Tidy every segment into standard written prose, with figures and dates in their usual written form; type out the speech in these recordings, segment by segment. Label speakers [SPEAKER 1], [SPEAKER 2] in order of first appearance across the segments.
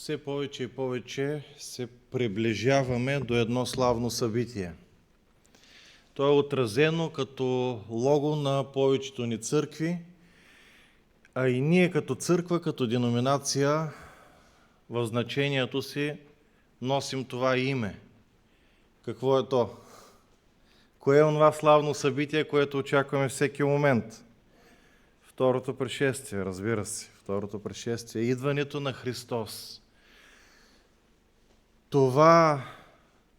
[SPEAKER 1] Все повече и повече се приближаваме до едно славно събитие. То е отразено като лого на повечето ни църкви, а и ние като църква, като деноминация, в значението си носим това име. Какво е то? Кое е онова славно събитие, което очакваме всеки момент? Второто пришествие, разбира се. Второто пришествие, идването на Христос. Това,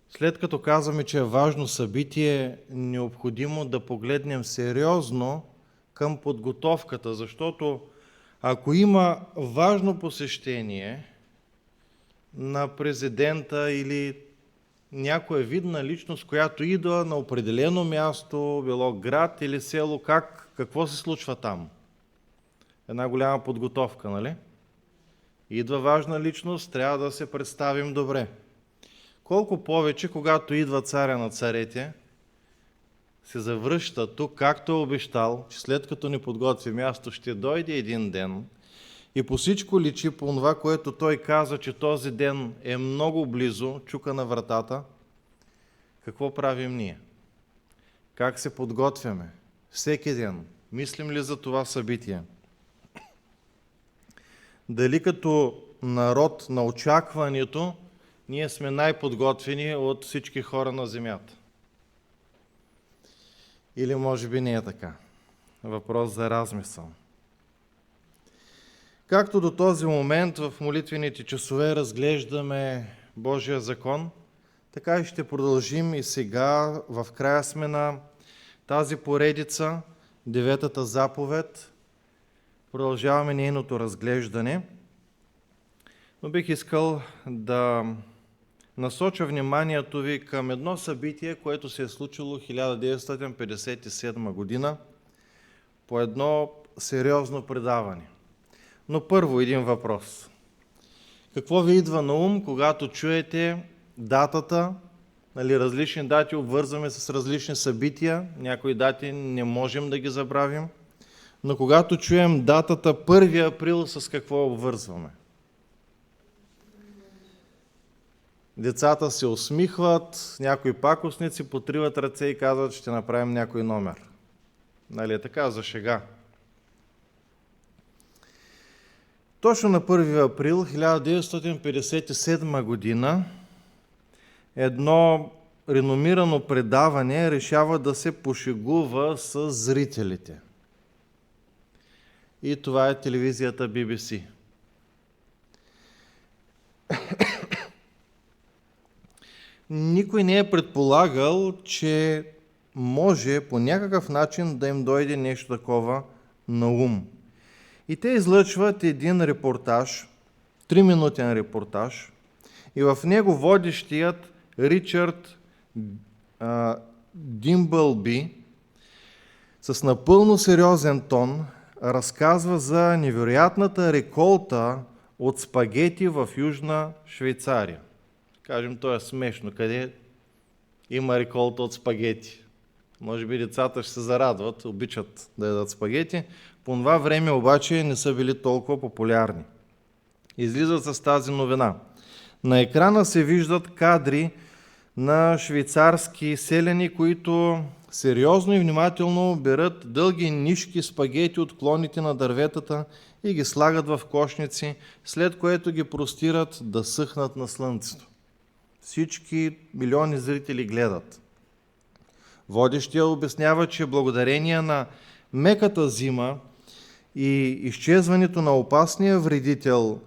[SPEAKER 1] след като казваме, че е важно събитие, е необходимо да погледнем сериозно към подготовката, защото ако има важно посещение на президента или някоя видна личност, която идва на определено място, било град или село, какво се случва там? Една голяма подготовка, нали? Идва важна личност, трябва да се представим добре. Колко повече, когато идва царя на царете, се завръща тук, както е обещал, че след като ни подготви място, ще дойде един ден и по всичко личи по това, което той каза, че този ден е много близо, чука на вратата. Какво правим ние? Как се подготвяме? Всеки ден. Мислим ли за това събитие? Дали като народ на очакването ние сме най-подготвени от всички хора на земята? Или може би не е така? Въпрос за размисъл. Както до този момент в молитвените часове разглеждаме Божия закон, така и ще продължим и сега. В края сме на тази поредица, 9-та заповед. Продължаваме нейното разглеждане, но бих искал да насоча вниманието ви към едно събитие, което се е случило 1957 година по едно сериозно предаване. Но първо един въпрос. Какво ви идва на ум, когато чуете датата, различни дати обвързваме с различни събития, някои дати не можем да ги забравим, но когато чуем датата 1 април, с какво обвързваме? Децата се усмихват, някои пакостници потриват ръце и казват, ще направим някой номер. Нали е така, за шега. Точно на 1 април 1957 година едно реномирано предаване решава да се пошегува с зрителите. И това е телевизията BBC. Никой не е предполагал, че може по някакъв начин да им дойде нещо такова на ум. И те излъчват един репортаж, 3-минутен репортаж, и в него водещият Ричард Димбълби с напълно сериозен тон разказва за невероятната реколта от спагети в Южна Швейцария. Кажем, то е смешно, къде има реколта от спагети. Може би децата ще се зарадват, обичат да ядат спагети. По това време обаче не са били толкова популярни. Излизат с тази новина. На екрана се виждат кадри на швейцарски селяни, които сериозно и внимателно берат дълги нишки спагети от клоните на дърветата и ги слагат в кошници, след което ги простират да съхнат на слънцето. Всички милиони зрители гледат. Водещия обяснява, че благодарение на меката зима и изчезването на опасния вредител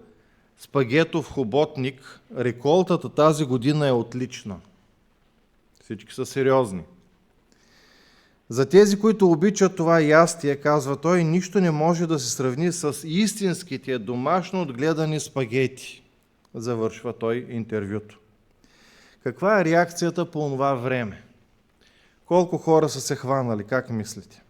[SPEAKER 1] спагетов хоботник, реколтата тази година е отлична. Всички са сериозни. За тези, които обичат това ястие, казва той, нищо не може да се сравни с истинските домашно отгледани спагети. Завършва той интервюто. Каква е реакцията по това време? Колко хора са се хванали? Как мислите?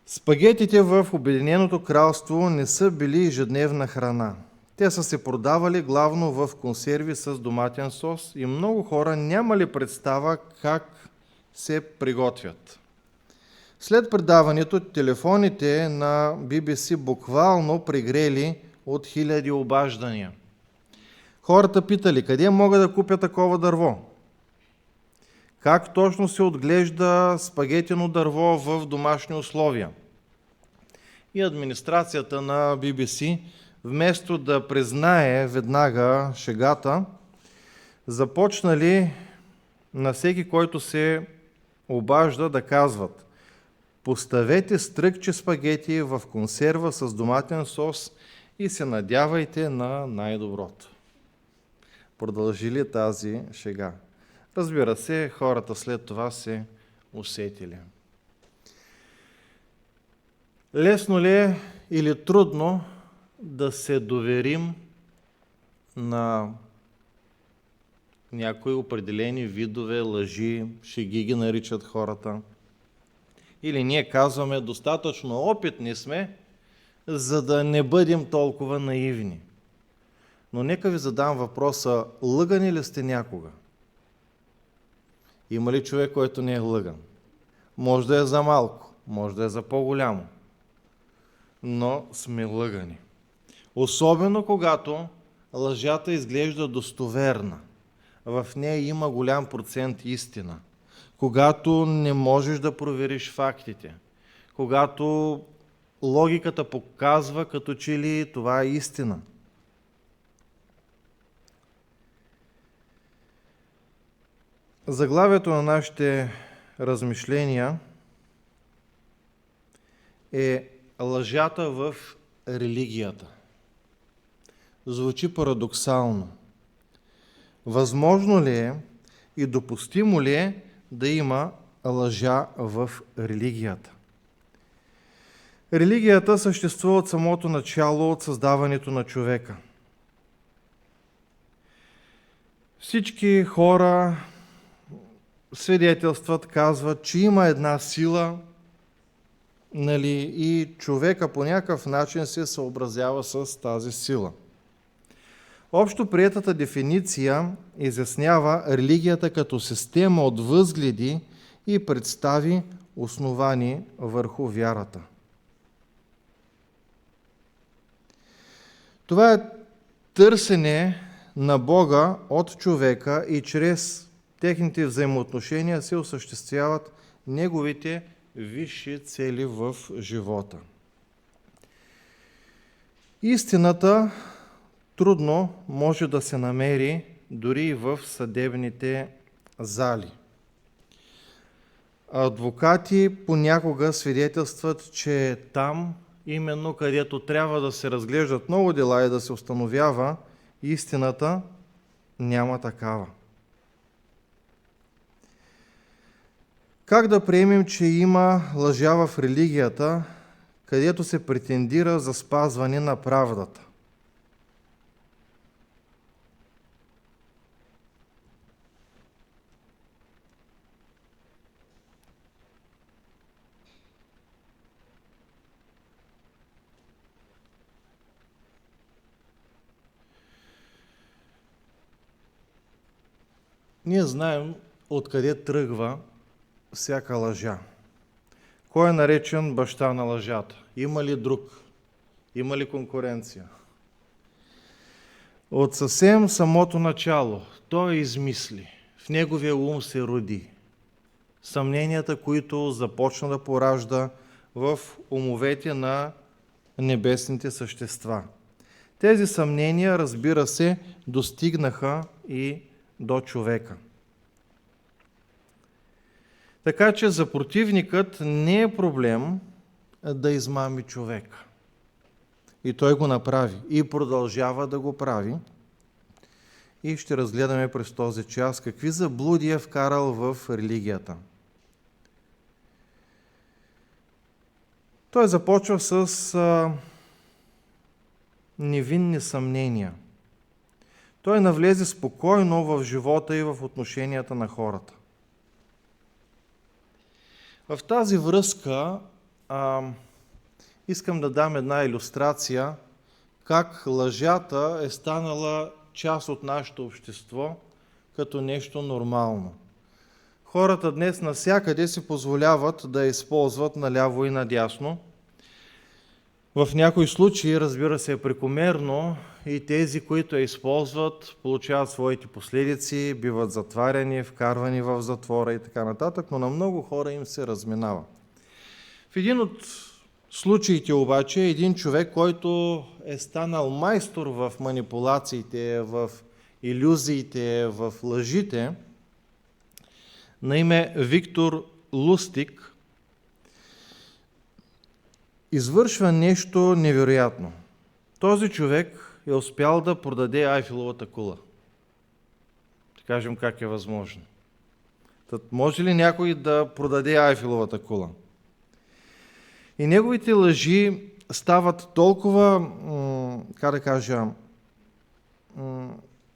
[SPEAKER 1] Спагетите в Обединеното кралство не са били ежедневна храна. Те са се продавали главно в консерви с доматен сос и много хора нямали представа как се приготвят. След предаването телефоните на BBC буквално пригрели от 1000 обаждания. Хората питали, къде мога да купя такова дърво? Как точно се отглежда спагетено дърво в домашни условия? И администрацията на BBC, вместо да признае веднага шегата, започнали на всеки, който се обажда, да казват: поставете стръкче спагети в консерва с доматен сос и се надявайте на най-доброто. Продължили тази шега. Разбира се, хората след това се усетили. Лесно ли е или трудно да се доверим на някои определени видове лъжи, шеги ги наричат хората? Или ние казваме, достатъчно опитни сме, за да не бъдем толкова наивни. Но нека ви задам въпроса, лъгани ли сте някога? Има ли човек, който не е лъган? Може да е за малко, може да е за по-голямо, но сме лъгани. Особено когато лъжата изглежда достоверна. В нея има голям процент истина. Когато не можеш да провериш фактите. Когато логиката показва, като че ли това е истина. Заглавието на нашите размишления е лъжата в религията. Звучи парадоксално. Възможно ли е и допустимо ли е да има лъжа в религията? Религията съществува от самото начало, от създаването на човека. Всички хора свидетелстват, казват, че има една сила, и човека по някакъв начин се съобразява с тази сила. Общо приетата дефиниция изяснява религията като система от възгледи и представи, основани върху вярата. Това е търсене на Бога от човека и чрез техните взаимоотношения се осъществяват неговите висши цели в живота. Истината трудно може да се намери дори и в съдебните зали. Адвокати понякога свидетелстват, че там, именно където трябва да се разглеждат много дела и да се установява истината, няма такава. Как да приемем, че има лъжа в религията, където се претендира за спазване на правдата? Ние знаем откъде тръгва всяка лъжа. Кой е наречен баща на лъжата? Има ли друг? Има ли конкуренция? От съвсем самото начало той измисли, в неговия ум се роди съмненията, които започна да поражда в умовете на небесните същества. Тези съмнения, разбира се, достигнаха и до човека. Така че за противникът не е проблем да измами човека. И той го направи. И продължава да го прави. И ще разгледаме през този час какви заблуди е вкарал в религията. Той започва с невинни съмнения. Той навлезе спокойно в живота и в отношенията на хората. В тази връзка искам да дам една илюстрация как лъжата е станала част от нашето общество като нещо нормално. Хората днес навсякъде си позволяват да използват наляво и надясно. В някои случаи, разбира се, е прекомерно и тези, които я използват, получават своите последици, биват затваряни, вкарвани в затвора и така нататък, но на много хора им се разминава. В един от случаите обаче, един човек, който е станал майстор в манипулациите, в илюзиите, в лъжите, на име Виктор Лустик, извършва нещо невероятно. Този човек е успял да продаде Айфеловата кула. Да кажем как е възможно. Може ли някой да продаде Айфеловата кула? И неговите лъжи стават толкова,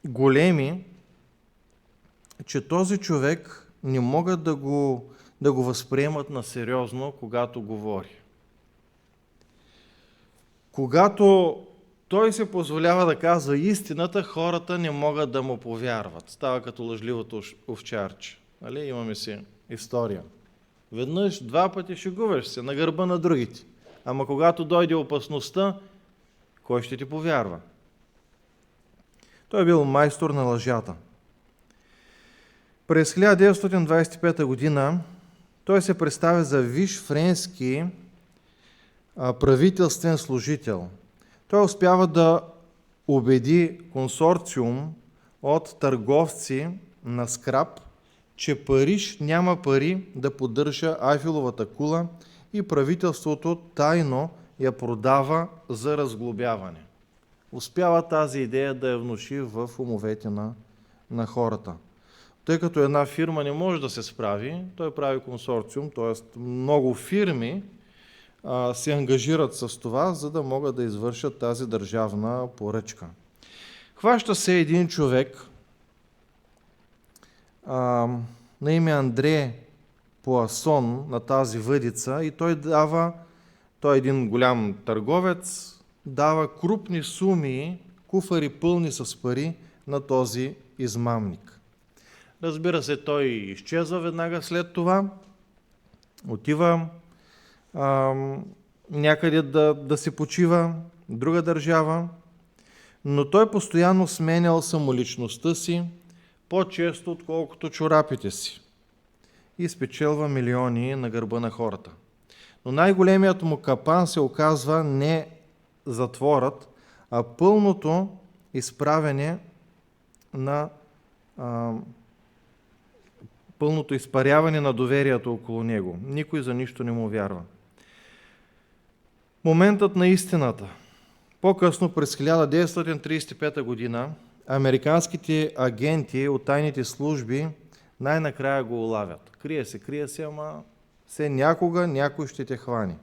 [SPEAKER 1] големи, че този човек не могат да го възприемат на сериозно, когато говори. Когато той се позволява да казва истината, хората не могат да му повярват. Става като лъжливото овчарче. Нали? Имаме си история. Веднъж, два пъти шегуваш се на гърба на другите. Ама когато дойде опасността, кой ще ти повярва? Той е бил майстор на лъжата. През 1925 година той се представя за висш френски правителствен служител. Той успява да убеди консорциум от търговци на скрап, че Париж няма пари да поддържа Айфеловата кула и правителството тайно я продава за разглобяване. Успява тази идея да я внуши в умовете на хората. Тъй като една фирма не може да се справи, той прави консорциум, т.е. много фирми се ангажират с това, за да могат да извършат тази държавна поръчка. Хваща се един човек на име Андре Пуасон на тази въдица и той е един голям търговец, дава крупни суми, куфари пълни с пари на този измамник. Разбира се, той изчезва веднага след това, отива някъде да се почива, друга държава, но той постоянно сменял самоличността си, по-често отколкото чорапите си и спечелва милиони на гърба на хората. Но най-големият му капан се оказва не затворът, а пълното изправяне на пълното изпаряване на доверието около него. Никой за нищо не му вярва. Моментът на истината. По-късно, през 1935 година, американските агенти от тайните служби най-накрая го улавят. Крие се, ама все някога някой ще те хване.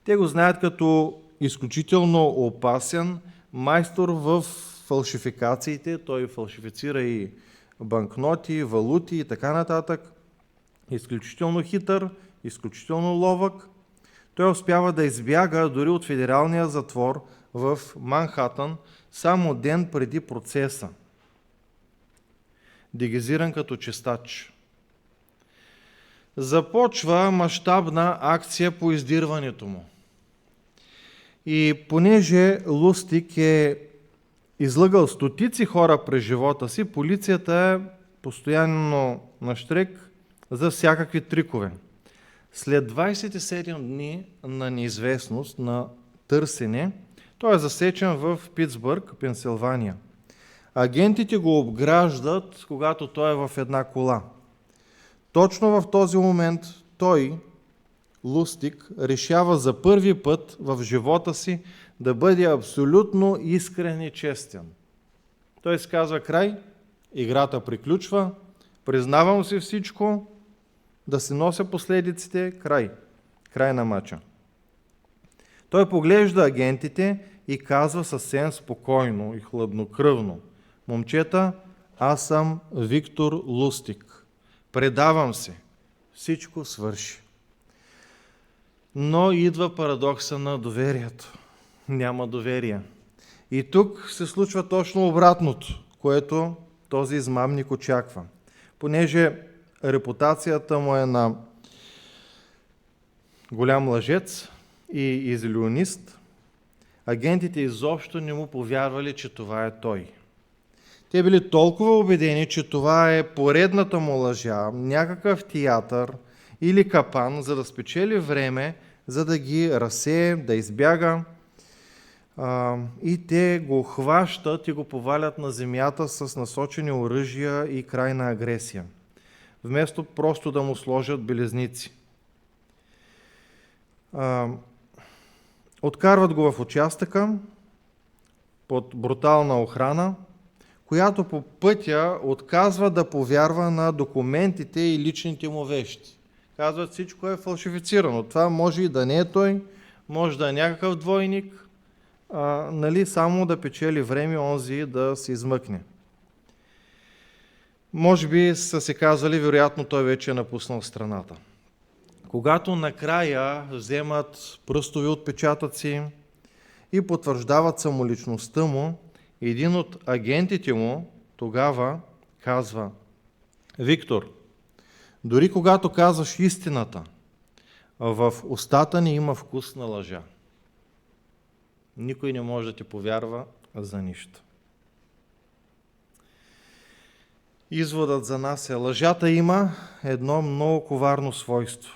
[SPEAKER 1] Те го знаят като изключително опасен майстор в фалшификациите. Той фалшифицира и банкноти, валути и така нататък. Изключително хитър, изключително ловък. Той успява да избяга дори от федералния затвор в Манхатън само ден преди процеса. Дегизиран като чистач. Започва мащабна акция по издирването му. И понеже Лустик е излъгал стотици хора през живота си, полицията е постоянно на щрек за всякакви трикове. След 27 дни на неизвестност, на търсене, той е засечен в Питсбърг, Пенсилвания. Агентите го обграждат, когато той е в една кола. Точно в този момент той, Лустик, решава за първи път в живота си да бъде абсолютно искрен и честен. Той си казва край, играта приключва, признавам си всичко, да се нося последиците, край на мача. Той поглежда агентите и казва съвсем спокойно и хладнокръвно: момчета, аз съм Виктор Лустик. Предавам се. Всичко свърши. Но идва парадокса на доверието. Няма доверие. И тук се случва точно обратното, което този измамник очаква. Понеже репутацията му е на голям лъжец, и изилионист, агентите изобщо не му повярвали, че това е той. Те били толкова убедени, че това е поредната му лъжа, някакъв театър или капан, за да спечели време, за да ги разсее, да избяга. И те го хващат и го повалят на земята с насочени оръжия и крайна агресия, вместо просто да му сложат белезници. Откарват го в участъка под брутална охрана, която по пътя отказва да повярва на документите и личните му вещи. Казват, всичко е фалшифицирано. Това може и да не е той, може да е някакъв двойник, само да печели време онзи да се измъкне. Може би са се казали, вероятно той вече е напуснал страната. Когато накрая вземат пръстови отпечатъци и потвърждават самоличността му, един от агентите му тогава казва: Виктор, дори когато казваш истината, в устата ни има вкус на лъжа. Никой не може да ти повярва за нищо. Изводът за нас е: лъжата има едно много коварно свойство.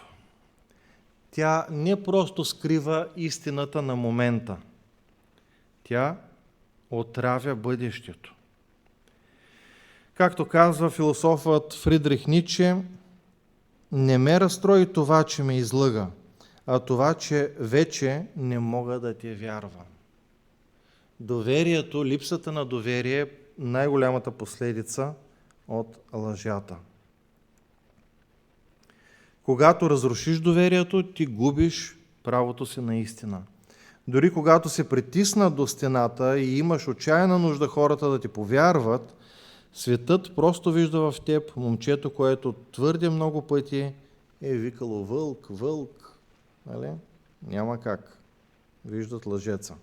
[SPEAKER 1] Тя не просто скрива истината на момента. Тя отравя бъдещето. Както казва философът Фридрих Ницше, не ме разстрои това, че ме излъга, а това, че вече не мога да те вярвам. Доверието, липсата на доверие е най-голямата последица от лъжата. Когато разрушиш доверието, ти губиш правото си на истина. Дори когато се притисна до стената и имаш отчаяна нужда хората да ти повярват, светът просто вижда в теб момчето, което твърде много пъти е викало вълк, вълк. Нали? Няма как. Виждат лъжеца.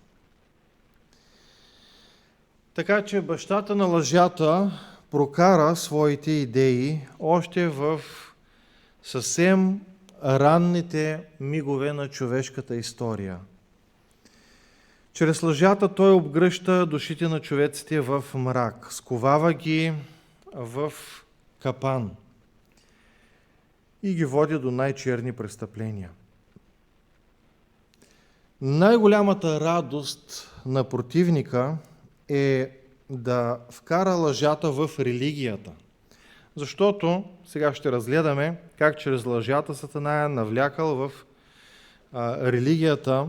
[SPEAKER 1] Така че бащата на лъжата прокара своите идеи още в съвсем ранните мигове на човешката история. Чрез лъжата той обгръща душите на човеците в мрак, сковава ги в капан и ги води до най-черни престъпления. Най-голямата радост на противника е да вкара лъжата в религията. Защото, сега ще разгледаме как чрез лъжата Сатана е навлякал в религията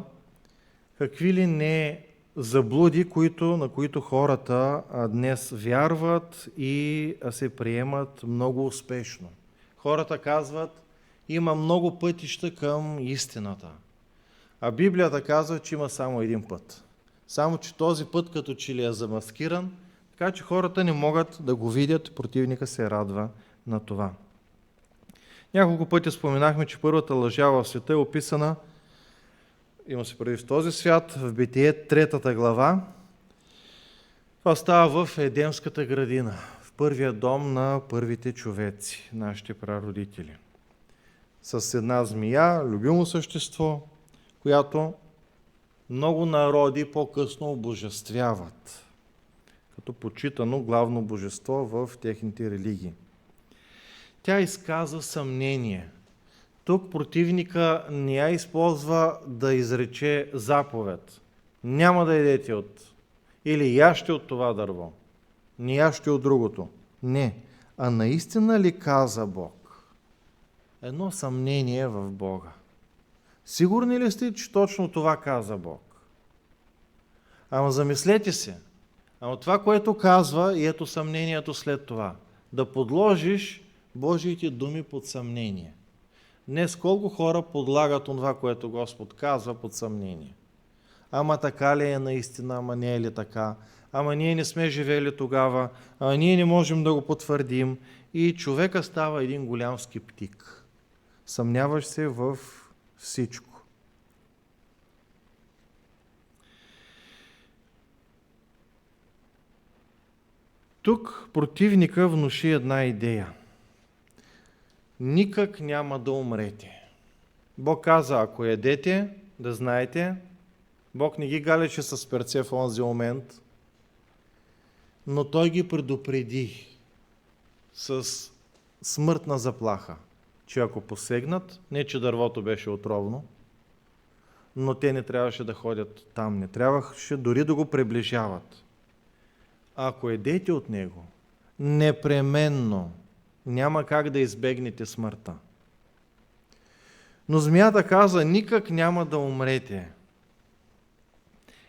[SPEAKER 1] какви ли не заблуди, на които хората днес вярват и се приемат много успешно. Хората казват, има много пътища към истината. А Библията казва, че има само един път. Само че този път като че ли е замаскиран, така че хората не могат да го видят, противника се радва на това. Няколко пъти споменахме, че първата лъжа в света е описана, има се преди в този свят, в Битие 3 глава. Това става в Едемската градина, в първия дом на първите човеци, нашите прародители. С една змия, любимо същество, която много народи по-късно обожествяват, като почитано главно божество в техните религии. Тя изказа съмнение. Тук противника не я използва да изрече заповед. Няма да ядете или яще от това дърво, не яще от другото. Не. А наистина ли каза Бог? Едно съмнение в Бога. Сигурни ли сте, че точно това каза Бог? Ама замислете се. Ама това, което казва, и ето съмнението след това. Да подложиш Божиите думи под съмнение. Днес колко хора подлагат това, което Господ казва, под съмнение. Ама така ли е наистина, ама не е ли така? Ама ние не сме живели тогава, ама ние не можем да го потвърдим. И човека става един голям скептик. Съмняваш се в всичко. Тук противника внуши една идея. Никак няма да умрете. Бог каза, ако ядете, да знаете, Бог не ги галеше с перце в онзи момент, но Той ги предупреди с смъртна заплаха, че ако посегнат, не че дървото беше отровно, но те не трябваше да ходят там, не трябваше дори да го приближават. Ако едете от него, непременно няма как да избегнете смъртта. Но змията каза, никак няма да умрете.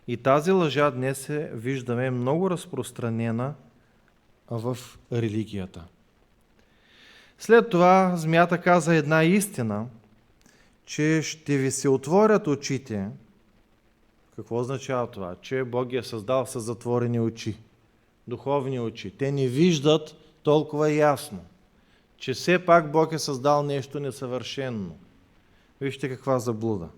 [SPEAKER 1] И тази лъжа днес виждаме много разпространена в религията. След това змията каза една истина, че ще ви се отворят очите. Какво означава това? Че Бог ги е създал с затворени очи, духовни очи. Те не виждат толкова ясно, че все пак Бог е създал нещо несъвършено. Вижте каква заблуда.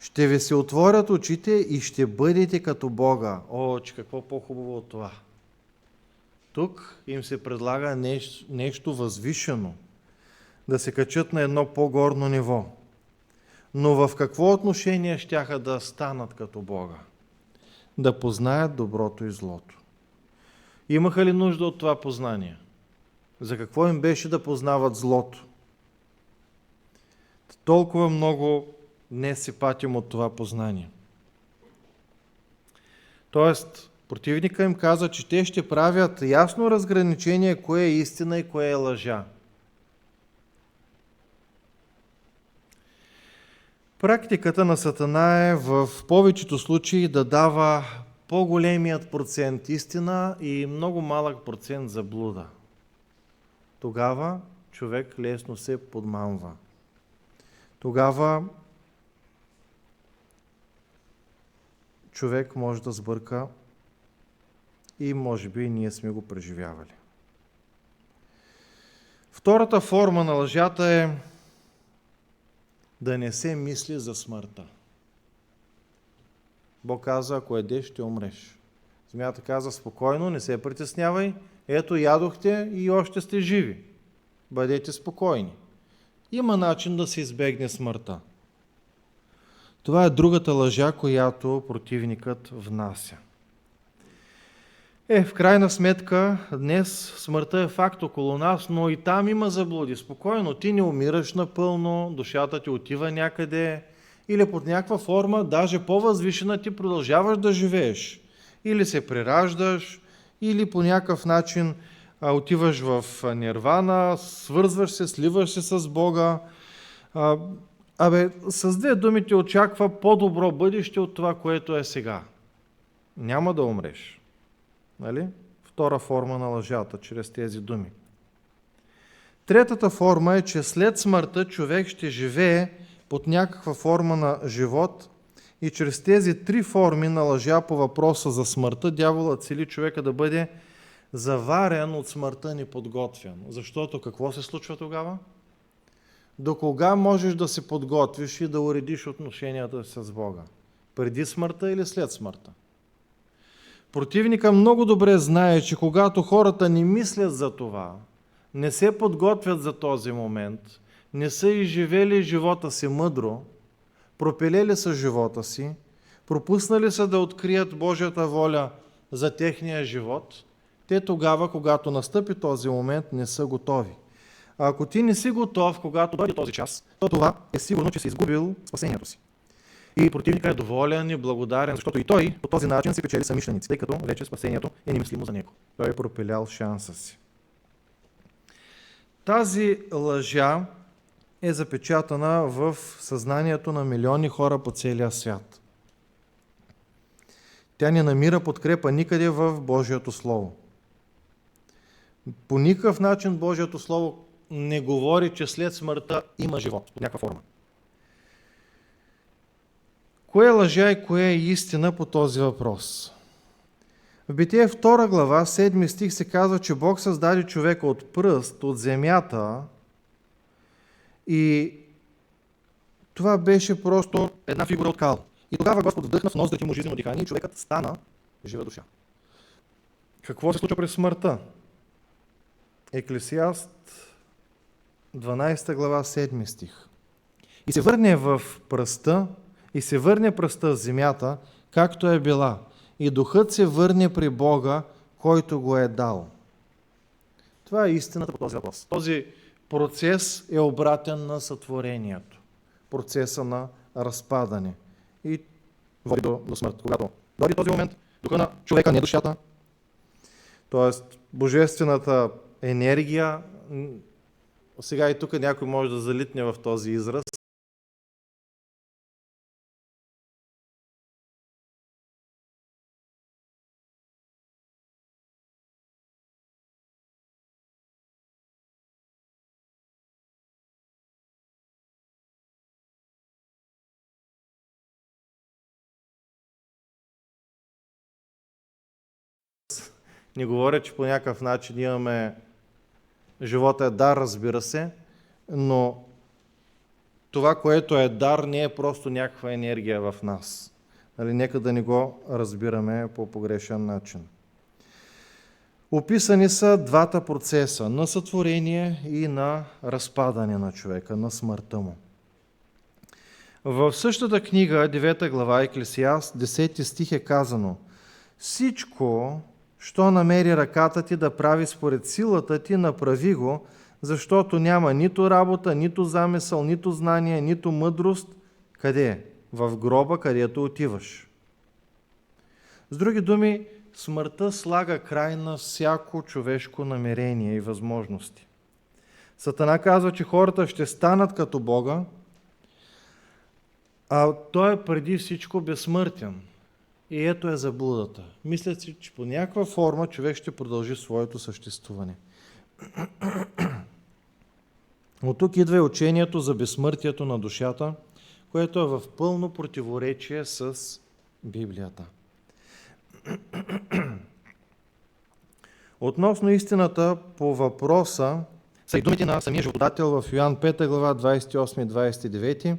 [SPEAKER 1] Ще ви се отворят очите и ще бъдете като Бога. О, че какво по-хубаво от това. Тук им се предлага нещо възвишено, да се качат на едно по-горно ниво. Но в какво отношение щяха да станат като Бога? Да познаят доброто и злото. Имаха ли нужда от това познание? За какво им беше да познават злото? Толкова много днес се патим от това познание. Тоест, противника им каза, че те ще правят ясно разграничение, кое е истина и кое е лъжа. Практиката на Сатана е в повечето случаи да дава по-големият процент истина и много малък процент заблуда. Тогава човек лесно се подмамва. Тогава човек може да сбърка и може би ние сме го преживявали. Втората форма на лъжата е да не се мисли за смъртта. Бог каза, ако едеш, ще умреш. Змията каза, спокойно, не се притеснявай, ето ядохте и още сте живи. Бъдете спокойни. Има начин да се избегне смъртта. Това е другата лъжа, която противникът внася. В крайна сметка, днес смъртта е факт около нас, но и там има заблуди. Спокойно, ти не умираш напълно, душата ти отива някъде или под някаква форма, даже по-възвишена, ти продължаваш да живееш. Или се прераждаш, или по някакъв начин отиваш в нирвана, свързваш се, сливаш се с Бога. С две думи ти очаква по-добро бъдеще от това, което е сега. Няма да умреш. Нали? Втора форма на лъжата, чрез тези думи. Третата форма е, че след смъртта човек ще живее под някаква форма на живот и чрез тези три форми на лъжа по въпроса за смъртта, дяволът цели човека да бъде заварен от смъртта неподготвен. Защото какво се случва тогава? До кога можеш да се подготвиш и да уредиш отношенията с Бога? Преди смъртта или след смъртта? Противника много добре знае, че когато хората не мислят за това, не се подготвят за този момент, не са изживели живота си мъдро, пропилели са живота си, пропуснали са да открият Божията воля за техния живот, те тогава, когато настъпи този момент, не са готови. А ако ти не си готов, когато дойде този час, то това е сигурно, че си изгубил спасението си. И противникът е доволен и благодарен, защото и той по този начин си печели съмишленици, тъй като вече спасението е немислимо за него. Той е пропилял шанса си. Тази лъжа е запечатана в съзнанието на милиони хора по целия свят. Тя не намира подкрепа никъде в Божието Слово. По никакъв начин Божието Слово не говори, че след смъртта има живот, по някаква форма. Кое е лъжа и кое е истина по този въпрос? В Битие 2 глава, 7 стих се казва, че Бог създаде човека от пръст, от земята и това беше просто една фигура от кал. И тогава Господ вдъхна в ноздите му жизнено дихание и човекът стана жива душа. Какво се случва през смъртта? Еклесиаст 12 глава, 7 стих. и се върне в пръста, и се върне пръста в земята, както е била, и духът се върне при Бога, който го е дал. Това е истината по този въпрос. Този процес е обратен на сътворението. Процеса на разпадане. И води до смърт. Когато дойде този момент, духа на човека, не душата, т.е. божествената енергия, сега и тук някой може да залитне в този израз, не говоря, че по някакъв начин имаме живота е дар, разбира се, но това, което е дар, не е просто някаква енергия в нас. Нали, нека да не го разбираме по погрешен начин. Описани са двата процеса на сътворение и на разпадане на човека, на смъртта му. В същата книга, 9 глава, Еклесиаст, 10 стих е казано: всичко, що намери ръката ти да прави според силата ти, направи го, защото няма нито работа, нито замисъл, нито знание, нито мъдрост. Къде? В гроба, където отиваш. С други думи, смъртта слага край на всяко човешко намерение и възможности. Сатана казва, че хората ще станат като Бога, а той е преди всичко безсмъртен. И ето е заблудата. Мисля си, че по някаква форма човек ще продължи своето съществуване. От тук идва и учението за безсмъртието на душата, което е в пълно противоречие с Библията. Относно истината по въпроса са и думите на самия животодател в Йоан 5 глава 28 и 29.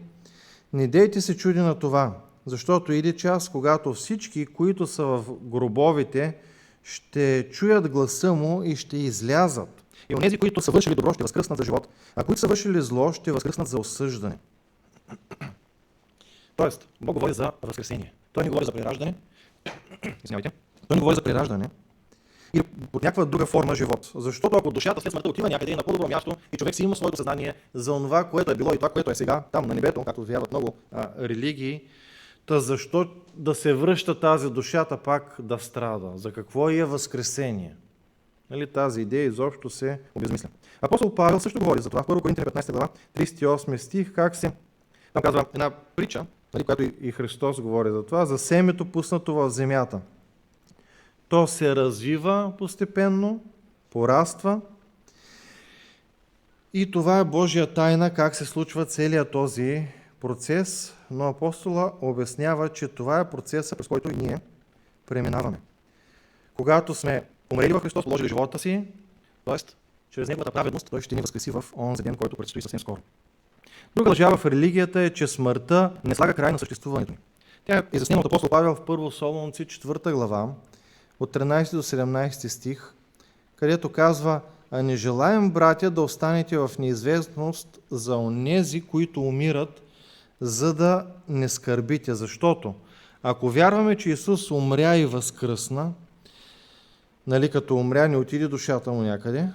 [SPEAKER 1] Не дейте се чуди на това, защото иде час, когато всички, които са в гробовите, ще чуят гласа му и ще излязат. И онези, които са вършили добро, ще възкръснат за живот, а които са вършили зло, ще възкръснат за осъждане. Тоест, Бог говори за възкресение. Той не говори за прераждане. Извинявайте. Той не говори за прераждане или под някаква друга форма живот. Защото ако душата след смъртта отива някъде на по-добро място и човек си има своето съзнание за това, което е било и това, което е сега, там на небето, както вярват много религии, та защо да се връща тази душата пак да страда? За какво е възкресение? Нали, тази идея изобщо се обезмисля. Апостол Павел също говори за това в 1 Коринтяни 15 глава, 38 стих, как се... Там казва една притча, нали, която и Христос говори за това, за семето пуснато в земята. То се развива постепенно, пораства и това е Божия тайна, как се случва целият този процес, но апостола обяснява, че това е процесът, през който и ние преминаваме. Когато сме умрели в Христос, положили живота си, т.е. чрез неговата праведност, той ще ни възкреси в онзи ден, който предстои съвсем скоро. Друга лъжа в религията е, че смъртта не слага край на съществуването ни. Тя е изяснена от апостол Павел в 1 Солунци 4 глава, от 13 до 17 стих, където казва: а не желаем, братя, да останете в неизвестност за онези, които умират, за да не скърбите. Защото ако вярваме, че Исус умря и възкръсна, нали, като умря, не отиде душата му някъде,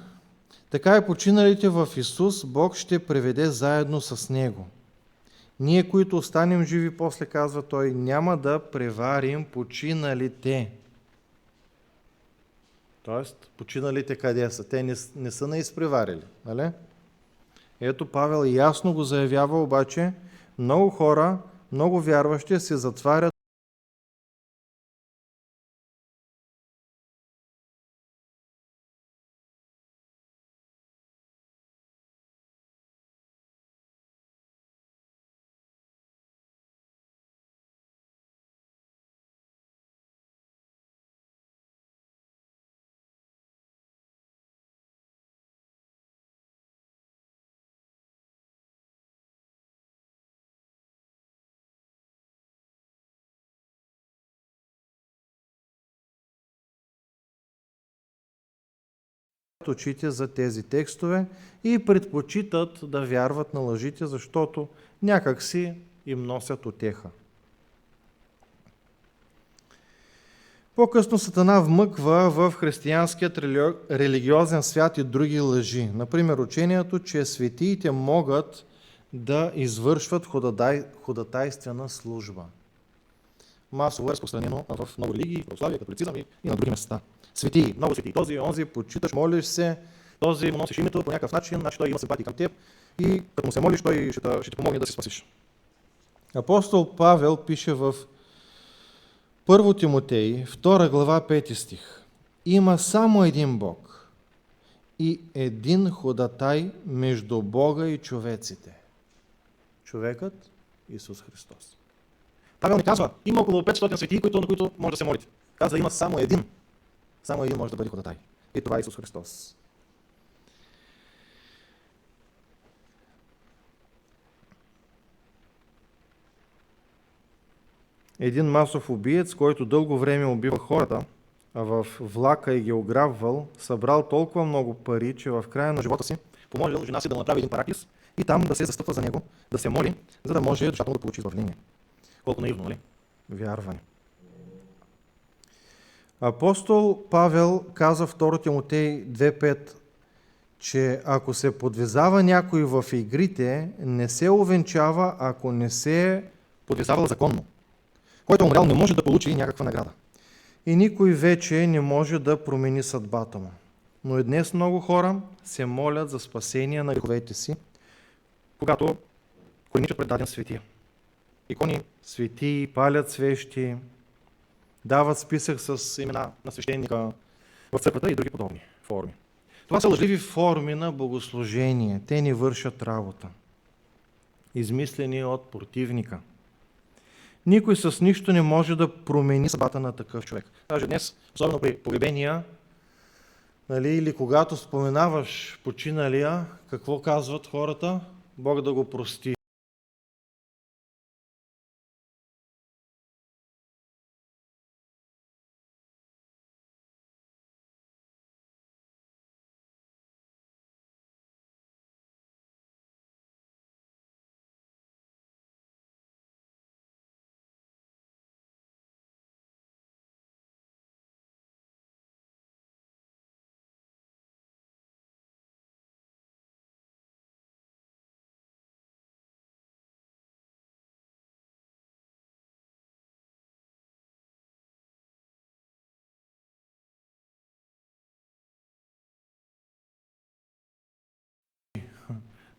[SPEAKER 1] така и починалите в Исус Бог ще преведе заедно с Него. Ние, които останем живи, после казва Той, няма да преварим починалите. Тоест, починалите къде са? Те не са наизпреварили. Нали? Ето Павел ясно го заявява, обаче много хора, много вярващи се затварят очите за тези текстове и предпочитат да вярват на лъжите, защото някак си им носят утеха. По-късно Сатана вмъква в християнският религиозен свят и други лъжи. Например, учението, че светиите могат да извършват ходатайствена служба. Масово е разпространено в много религии, православие, католицизъм и на други места. Светии, много светии. Този, онзи, почиташ, молиш се, този му носиш името по някакъв начин, значи той има симпатия към теб и като му се молиш, той ще ти помогне да се спасиш. Апостол Павел пише в 1 Тимотей, 2 глава, 5 стих. Има само един Бог и един ходатай между Бога и човеците. Човекът Исус Христос. Павел ни казва, има около 500 светии, на които може да се молите. Казва, има само един. Само един може да бъде ходатай. И това е Исус Христос. Един масов убиец, който дълго време убива хората, а в влака и ги ограбвал, събрал толкова много пари, че в края на живота си помолил жена си да направи един параклис и там да се застъпва за него, да се моли, за да може душата му да получи избавление. Колко наивно, нали? Вярване. Апостол Павел каза в 2 Тимотей 2.5, че ако се подвизава някой в игрите, не се увенчава, ако не се е подвизавал законно. Който е умрял, не може да получи някаква награда. И никой вече не може да промени съдбата му. Но и днес много хора се молят за спасение на греховете си, когато коленичат пред даден светия. Икони, светии, палят свещи, дават списък с имена на свещеника в църквата и други подобни форми. Това са лъжливи форми на богослужение. Те ни вършат работа. Измислени от противника. Никой с нищо не може да промени съдбата на такъв човек. Даже днес, особено при погребения, или когато споменаваш починалия, какво казват хората? Бог да го прости.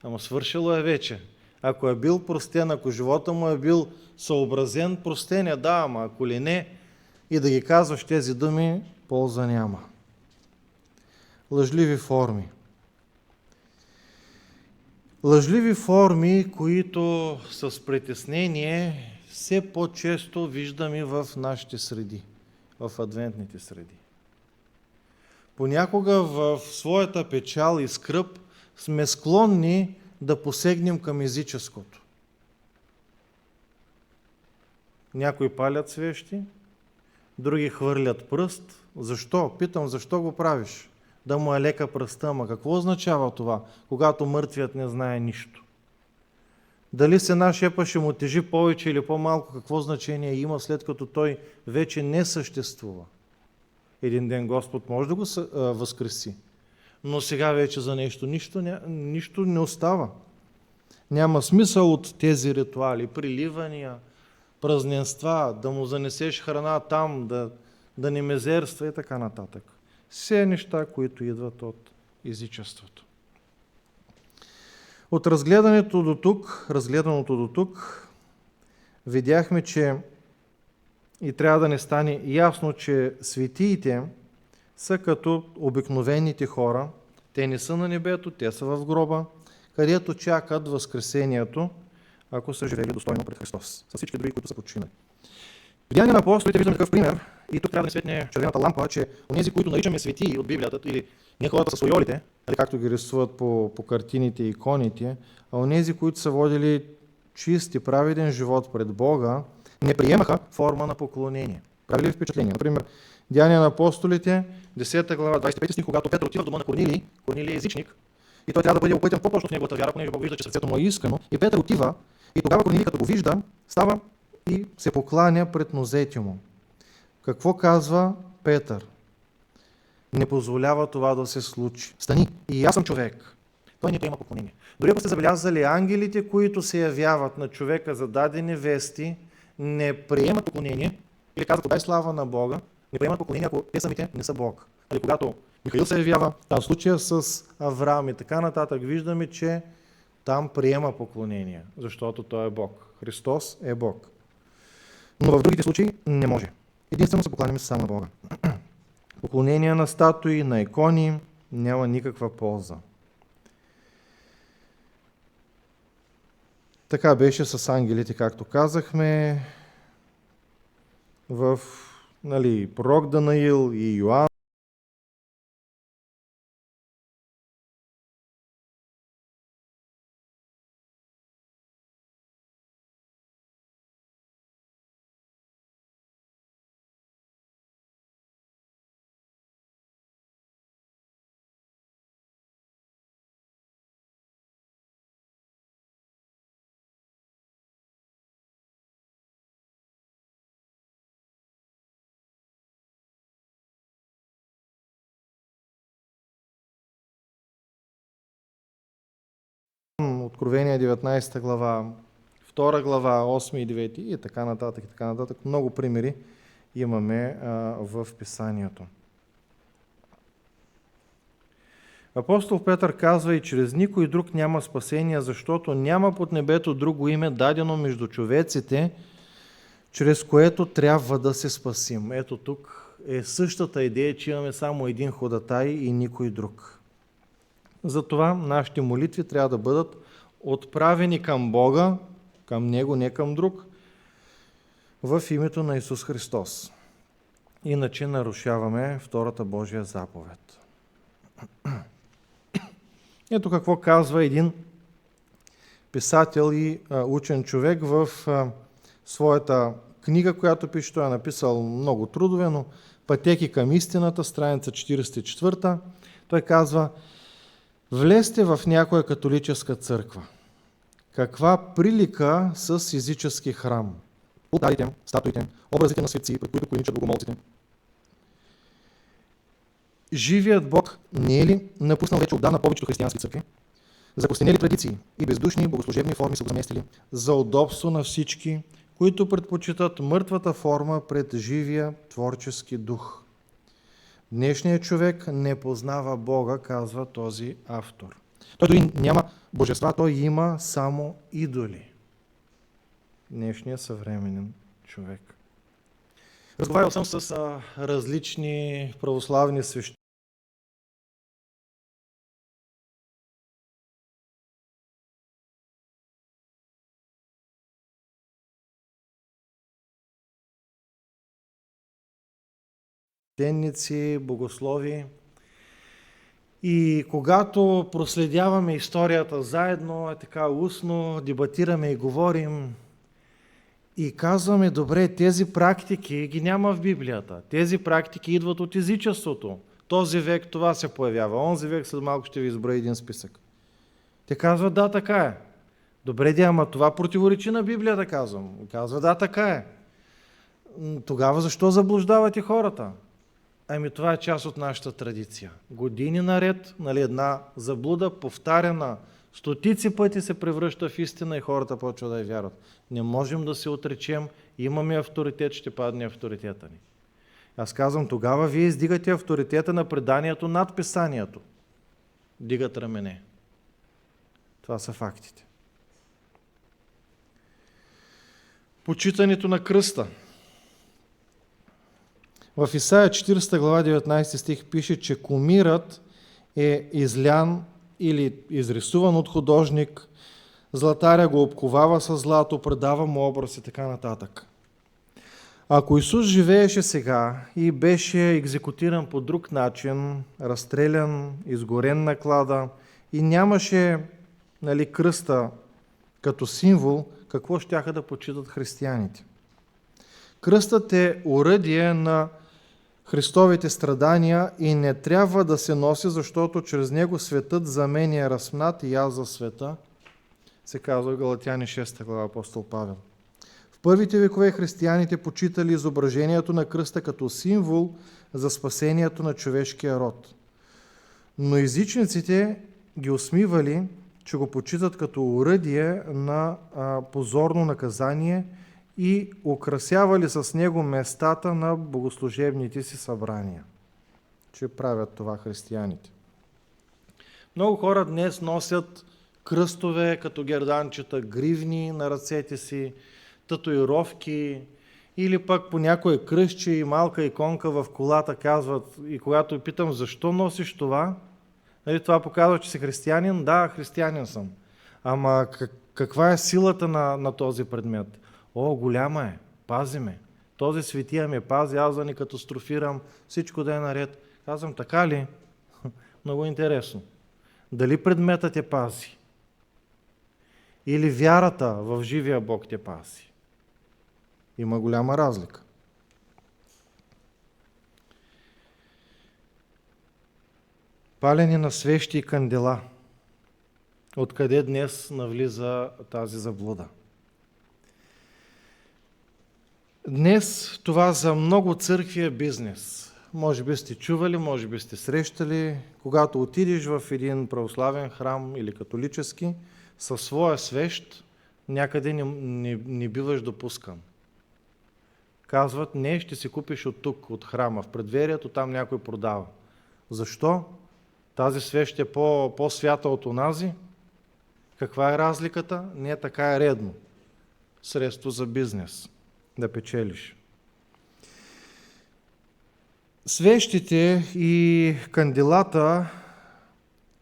[SPEAKER 1] Ама свършило е вече. Ако е бил простен, ако живота му е бил съобразен, простен е, да, ама ако ли не, и да ги казваш тези думи, полза няма. Лъжливи форми. Лъжливи форми, които с притеснение все по-често виждаме в нашите среди, в адвентните среди. Понякога в своята печал и скръб сме склонни да посегнем към езическото. Някои палят свещи, други хвърлят пръст. Защо? Питам, защо го правиш? Да му е лека пръста, ама какво означава това, когато мъртвият не знае нищо? Дали с една шепа ще му тежи повече или по-малко, какво значение има, след като той вече не съществува? Един ден Господ може да го възкреси, но сега вече за нищо не остава. Няма смисъл от тези ритуали, приливания, празненства, да му занесеш храна там, да не мезерства и така нататък. Все неща, които идват от езичеството. От разгледаното до тук, видяхме, че и трябва да ни стане ясно, че светиите са като обикновените хора. Те не са на небето, те са в гроба, където чакат възкресението, ако са живели достойно пред Христос, с всички други, които са починали. В Деяния на апостолите виждаме такъв пример, и тук трябва да ни светне червената лампа, че онези, които наричаме светии от Библията, или не хората с лойолите, както ги рисуват по картините и иконите, а онези, които са водили чист и праведен живот пред Бога, не приемаха форма на поклонение. Прави ли впечатление? Например, Деяния на апостолите, 10 глава, 25 стих, когато Петър отива в дома на Корнилий, Корнилий е езичник, и той трябва да бъде опътен по-точно в неговата вяра, понеже Бог вижда, че сърцето му е искрено. И Петър отива, и тогава Корнилий, като го вижда, става и се покланя пред нозете му. Какво казва Петър? Не позволява това да се случи. Стани, и аз съм човек. Той не приема поклонение. Дори ако сте забелязали, ангелите, които се явяват на човека за дадени вести, не приемат поклонение, или казват, дай слава на Бога, не приемат поклонение, ако те самите не са Бог. Али когато Михаил се явява, там в случая с Авраам и така нататък, виждаме, че там приема поклонение, защото той е Бог. Христос е Бог. Но в другите случаи не може. Единствено се покланяме само на Бога. Поклонение на статуи, на икони няма никаква полза. Така беше с ангелите, както казахме, в пророк Данаил и Йоан. Откровение 19 глава, 2 глава, 8 и 9 и така нататък, и така нататък. Много примери имаме в Писанието. Апостол Петър казва: и чрез никой друг няма спасение, защото няма под небето друго име дадено между човеците, чрез което трябва да се спасим. Ето тук е същата идея, че имаме само един ходатай и никой друг. Затова нашите молитви трябва да бъдат отправени към Бога, към Него, не към друг, в името на Исус Христос. Иначе нарушаваме втората Божия заповед. Ето какво казва един писател и учен човек в своята книга, която пише. Той е написал много трудове, но Пътеки към истината, страница 44. Той казва: влезте в някоя католическа църква. Каква прилика с езически храм? Олтарите, статуите, образите на светци, пред които клиничат богомолците. Живият Бог не е ли напуснал вече отдавна повечето християнски църкви? Закостенели традиции и бездушни богослужебни форми са го заместили за удобство на всички, които предпочитат мъртвата форма пред живия творчески дух. Днешният човек не познава Бога, казва този автор. Той дори няма божества, той има само идоли. Днешният съвременен човек. Разговарял съм с различни православни свещеници. Богослови. И когато проследяваме историята заедно, така устно, дебатираме и говорим, и казваме: добре, тези практики ги няма в Библията. Тези практики идват от езичеството. Този век това се появява. Онзи век след малко ще ви изброя един списък. Те казват: да, така е. Добре, ама това противоречи на Библията, казвам. Казва: да, така е. Тогава защо заблуждавате хората? Ами това е част от нашата традиция. Години наред, една заблуда, повтаряна стотици пъти, се превръща в истина и хората почват да я вярват. Не можем да се отречем, имаме авторитет, ще падне авторитета ни. Аз казвам, тогава вие издигате авторитета на преданието над писанието. Дигат рамене. Това са фактите. Почитането на кръста. В Исаия 40 глава 19 стих пише, че кумирът е излян или изрисуван от художник, златаря го обковава с злато, предава му образ и така нататък. Ако Исус живееше сега и беше екзекутиран по друг начин, разстрелян, изгорен на клада и нямаше кръста като символ, какво щяха да почитат християните? Кръстът е оръдие на Христовите страдания и не трябва да се носи, защото чрез него светът за мен е разпнат и аз за света, се казва в Галатяни 6 глава апостол Павел. В първите векове християните почитали изображението на кръста като символ за спасението на човешкия род. Но езичниците ги усмивали, че го почитат като оръдие на позорно наказание и украсявали с него местата на богослужебните си събрания. Че правят това християните. Много хора днес носят кръстове като герданчета, гривни на ръцете си, татуировки или пък по някое кръстче и малка иконка в колата казват, и когато питам защо носиш това, нали, това показва, че си християнин. Да, християнин съм. Ама каква е силата на този предмет? О, голяма е, пази ме. Този светия ме пази, аз да не катастрофирам, всичко да е наред. Казвам, така ли? Много интересно. Дали предметът те пази? Или вярата в живия Бог те пази? Има голяма разлика. Палене на свещи и кандела. Откъде днес навлиза тази заблуда? Днес това за много църкви е бизнес. Може би сте чували, може би сте срещали, когато отидеш в един православен храм или католически, със своя свещ някъде не биваш допускан. Казват, не, ще си купиш от тук, от храма, в предверието, там някой продава. Защо? Тази свещ е по-свята от онази? Каква е разликата? Не, така е редно. Средство за бизнес, да печелиш. Свещите и канделата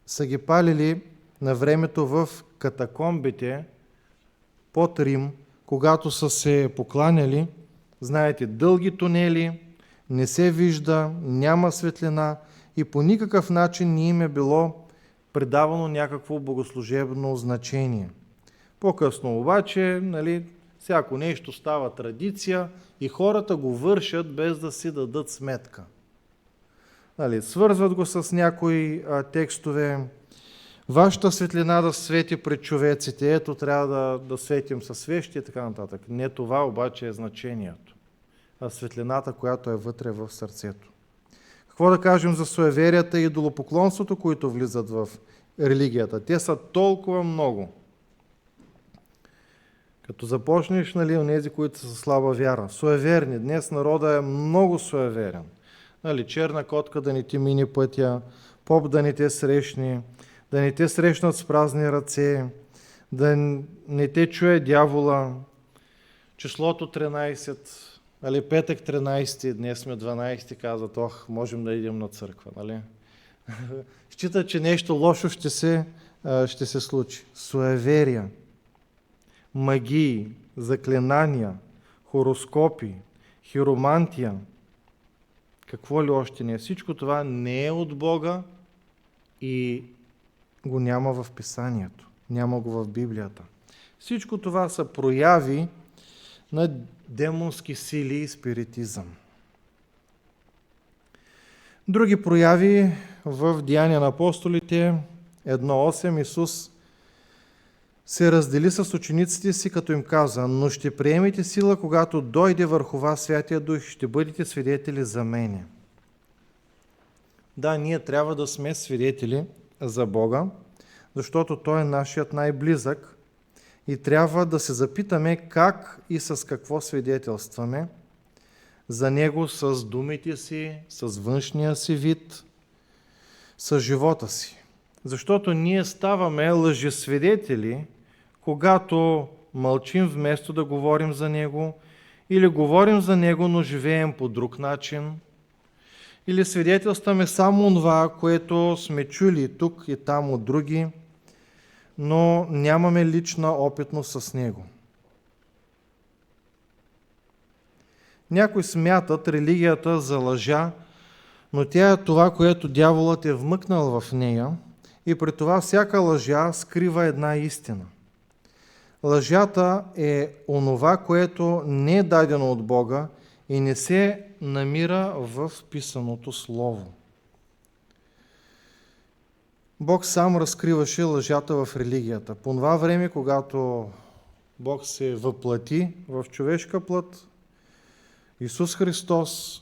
[SPEAKER 1] са ги палили на времето в катакомбите под Рим, когато са се покланяли. Знаете, дълги тунели, не се вижда, няма светлина и по никакъв начин не им е било предавано някакво богослужебно значение. По-късно обаче, всяко нещо става традиция и хората го вършат без да си дадат сметка. Свързват го с някои текстове. Вашата светлина да свети пред човеците, ето трябва да светим със свещи и така нататък. Не това обаче е значението, а светлината, която е вътре в сърцето. Какво да кажем за суеверията и идолопоклонството, които влизат в религията? Те са толкова много. Като започнеш, онези, които са слаба вяра, суеверни. Днес народа е много суеверен. Черна котка да не ти мине пътя, поп да не те срещне, да не те срещнат с празни ръце, да не те чуе дявола. Числото 13, петък 13, днес сме 12, казват, можем да идем на църква. Считат, че нещо лошо ще се случи. Суеверия, магии, заклинания, хороскопи, хиромантия, какво ли още не е. Всичко това не е от Бога и го няма в Писанието, няма го в Библията. Всичко това са прояви на демонски сили и спиритизъм. Други прояви в Деяния на апостолите 1.8 Исус се раздели с учениците си, като им каза, но ще приемете сила, когато дойде върху вас Святия Дух, ще бъдете свидетели за мене. Да, ние трябва да сме свидетели за Бога, защото Той е нашият най-близък и трябва да се запитаме как и с какво свидетелстваме за Него с думите си, с външния си вид, с живота си. Защото ние ставаме лъжесвидетели, когато мълчим вместо да говорим за Него, или говорим за Него, но живеем по друг начин, или свидетелстваме само това, което сме чули тук и там от други, но нямаме лична опитност с Него. Някои смятат религията за лъжа, но тя е това, което дяволът е вмъкнал в нея и при това всяка лъжа скрива една истина. Лъжата е онова, което не е дадено от Бога и не се намира в писаното слово. Бог сам разкриваше лъжата в религията. По това време, когато Бог се въплати в човешка плът, Исус Христос,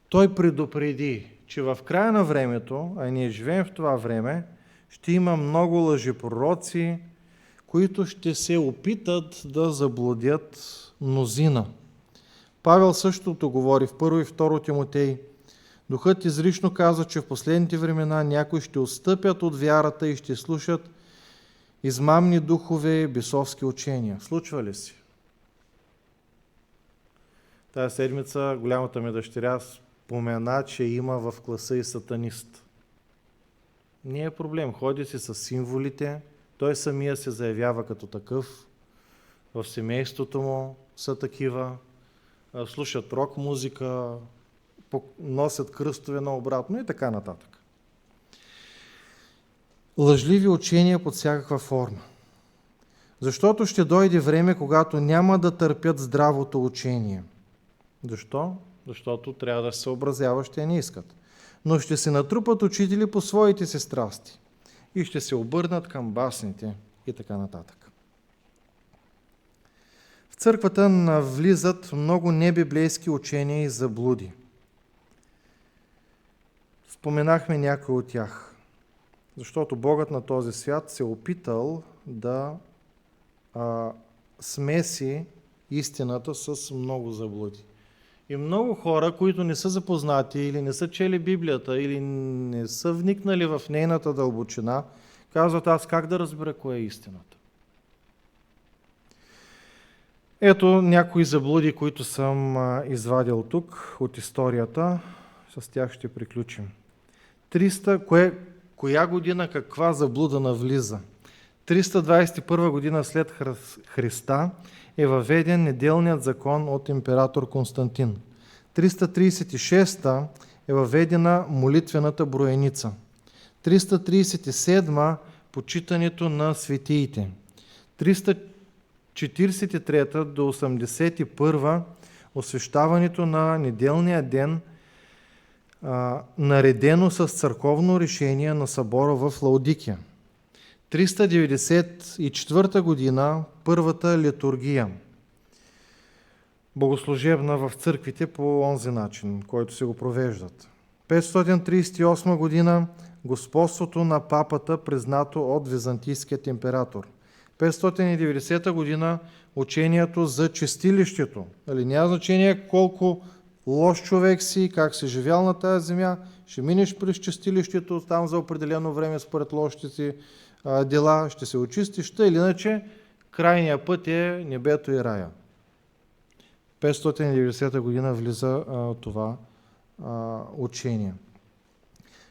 [SPEAKER 1] Той предупреди, че в края на времето, а ние живеем в това време, ще има много лъжепророци, които ще се опитат да заблудят мнозина. Павел същото говори в 1 и 2 Тимотей. Духът изрично казва, че в последните времена някои ще отстъпят от вярата и ще слушат измамни духове, бесовски учения. Случва ли се? Тая седмица голямата ми дъщеря спомена, че има в класа и сатанист. Не е проблем. Ходи си с символите, той самия се заявява като такъв, в семейството му са такива, слушат рок музика, носят кръстове наобратно и така нататък. Лъжливи учения под всякаква форма. Защото ще дойде време, когато няма да търпят здравото учение. Защо? Защото трябва да се съобразяваш, те не искат. Но ще се натрупат учители по своите си страсти и ще се обърнат към басните и така нататък. В църквата навлизат много небиблейски учения и заблуди. Споменахме някои от тях, защото Богът на този свят се опитал да смеси истината с много заблуди. И много хора, които не са запознати или не са чели Библията, или не са вникнали в нейната дълбочина, казват: аз как да разбера кое е истината? Ето някои заблуди, които съм извадил тук от историята. С тях ще приключим. Коя година каква заблуда навлиза? 321 година след Христа е въведен неделният закон от император Константин. 336 е въведена молитвената броеница. 337 почитането на светиите. 343 до 81 освещаването на неделния ден, наредено с църковно решение на събора в Лаудикия. 394 година първата литургия, богослужебна в църквите по онзи начин, който се го провеждат. 538 година господството на папата, признато от византийският император. 590 година учението за чистилището. Няма значение колко лош човек си, как си живял на тази земя, ще минеш през чистилището там за определено време според лошите си дела, ще се очистиш, тъй или иначе крайният път е небето и рая. 590 година влиза това учение.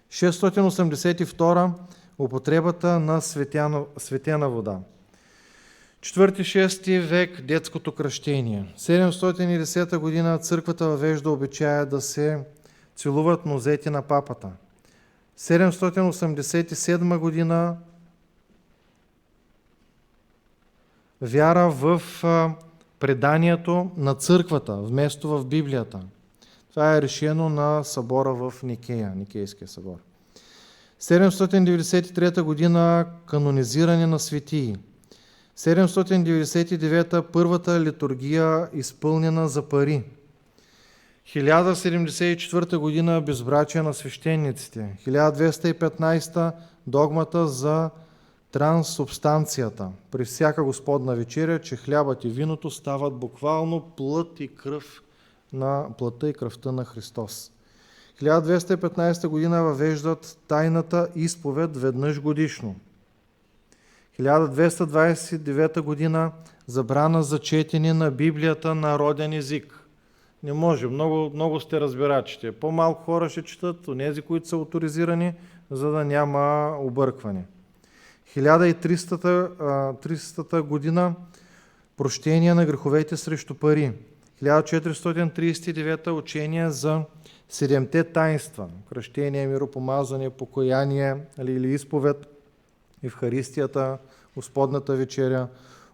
[SPEAKER 1] 682 употребата на светена вода. 4-6 век детското кръщение. 710 година църквата въвежда обичая да се целуват нозете на папата. 787 година вяра в преданието на църквата, вместо в Библията. Това е решено на събора в Никея, Никейския събор. 793 година канонизиране на светии. 799 първата литургия изпълнена за пари. 1074 година безбрачие на свещениците. 1215 догмата за транссубстанцията. При всяка Господна вечеря, че хлябът и виното стават буквално плът и кръв на плътта и кръвта на Христос. 1215 година въвеждат тайната изповед веднъж годишно. 1229 година забрана за четене на Библията на роден език. Не може, много сте разбирачите. По-малко хора ще четат, онези, които са авторизирани, за да няма объркване. 1300 година прощение на греховете срещу пари. 1439 учение за 7-те таинства. Кръщение, миропомазание, покаяние или изповед, Евхаристията, Господната вечеря,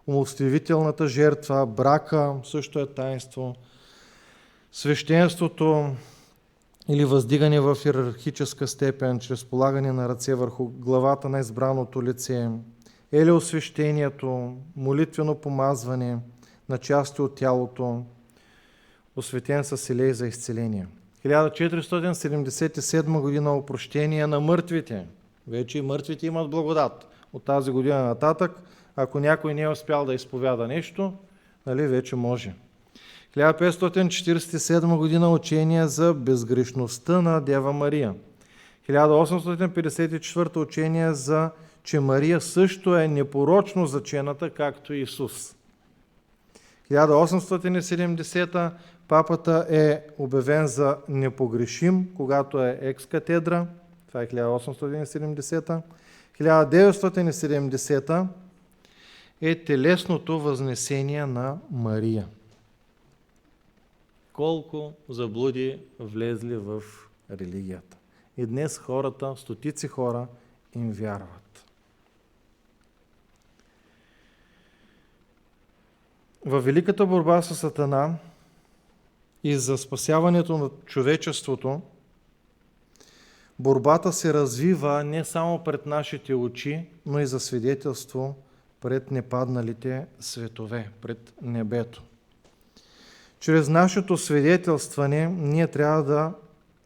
[SPEAKER 1] умилостивителната жертва, брака също е таинство. свещенството или въздигане в иерархическа степен, чрез полагане на ръце върху главата на избраното лице, елеосвещението, молитвено помазване на части от тялото, осветен с елей за изцеление. 1477 година опрощение на мъртвите. Вече и мъртвите имат благодат. От тази година нататък, ако някой не е успял да изповяда нещо, вече може. 1547 година учение за безгрешността на Дева Мария. 1854 учение за, че Мария също е непорочно зачената, както Исус. 1870 папата е обявен за непогрешим, когато е екс-катедра. Това е 1870. 1970 е телесното възнесение на Мария. Колко заблуди влезли в религията. И днес хората, стотици хора им вярват. Във великата борба с Сатана и за спасяването на човечеството, борбата се развива не само пред нашите очи, но и за свидетелство пред непадналите светове, пред небето. Чрез нашето свидетелстване ние трябва да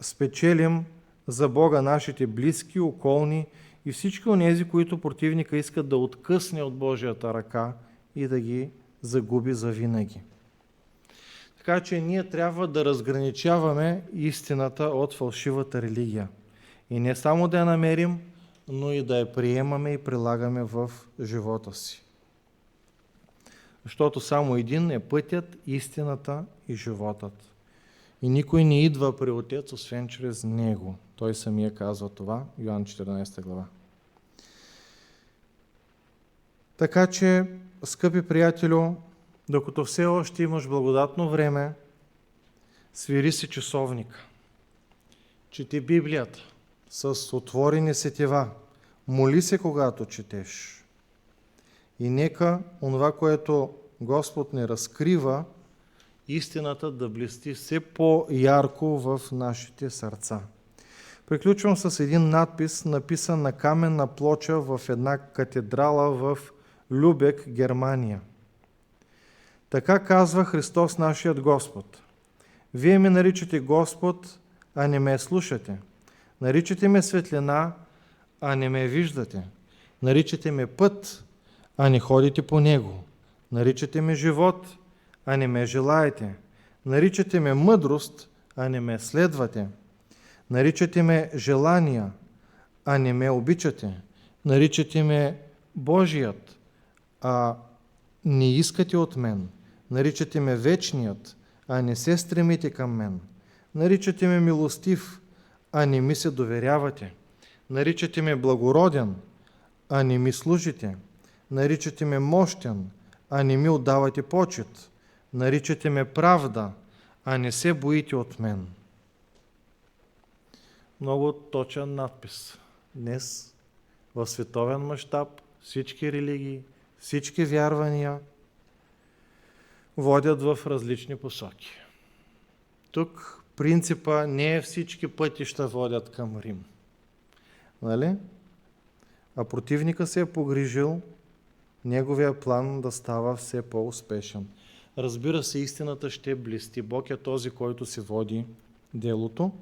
[SPEAKER 1] спечелим за Бога нашите близки, околни и всички онези, които противника искат да откъсне от Божията ръка и да ги загуби завинаги. Така че ние трябва да разграничаваме истината от фалшивата религия. И не само да я намерим, но и да я приемаме и прилагаме в живота си. Защото само един е пътят, истината и животът. И никой не идва при Отец, освен чрез Него. Той самия казва това, Йоан 14 глава. Така че, скъпи приятелю, докато все още имаш благодатно време, свири си часовника. Чети Библията с отворени сетива. Моли се, когато четеш. И нека онова, което Господ ни разкрива, истината да блести все по-ярко в нашите сърца. Приключвам с един надпис, написан на каменна плоча в една катедрала в Любек, Германия. Така казва Христос нашият Господ. Вие ме наричате Господ, а не ме слушате. Наричате ме светлина, а не ме виждате. Наричате ме път, а не ходите по него. Наричате ме живот, а не ме желаете. Наричате ме мъдрост, а не ме следвате. Наричате ме желания, а не ме обичате. Наричате ме Божият, а не искате от мен. Наричате ме вечният, а не се стремите към мен. Наричате ме милостив, а не ми се доверявате. Наричате ме благороден, а не ми служите. Наричате ме мощен, а не ми отдавате почет. Наричате ме правда, а не се боите от мен. Много точен надпис. Днес в световен мащаб всички религии, всички вярвания водят в различни посоки. Тук принципа не е всички пътища водят към Рим. Нали? А противника се е погрижил неговия план да става все по-успешен. Разбира се, истината ще блести. Бог е този, който си води делото.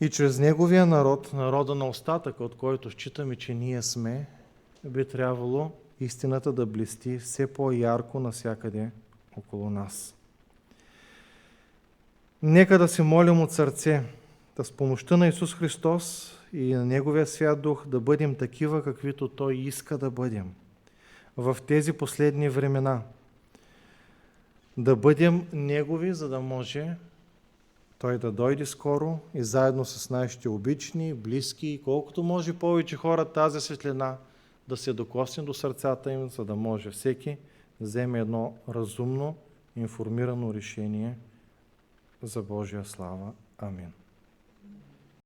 [SPEAKER 1] И чрез неговия народ, народа на остатъка, от който считаме, че ние сме, би трябвало истината да блести все по-ярко навсякъде около нас. Нека да се молим от сърце, да с помощта на Исус Христос и на Неговия Свят Дух да бъдем такива, каквито Той иска да бъдем. В тези последни времена да бъдем Негови, за да може Той да дойде скоро и заедно с нашите обични, близки и колкото може повече хора тази светлина да се докосне до сърцата им, за да може всеки да вземе едно разумно, информирано решение за Божия слава. Амин.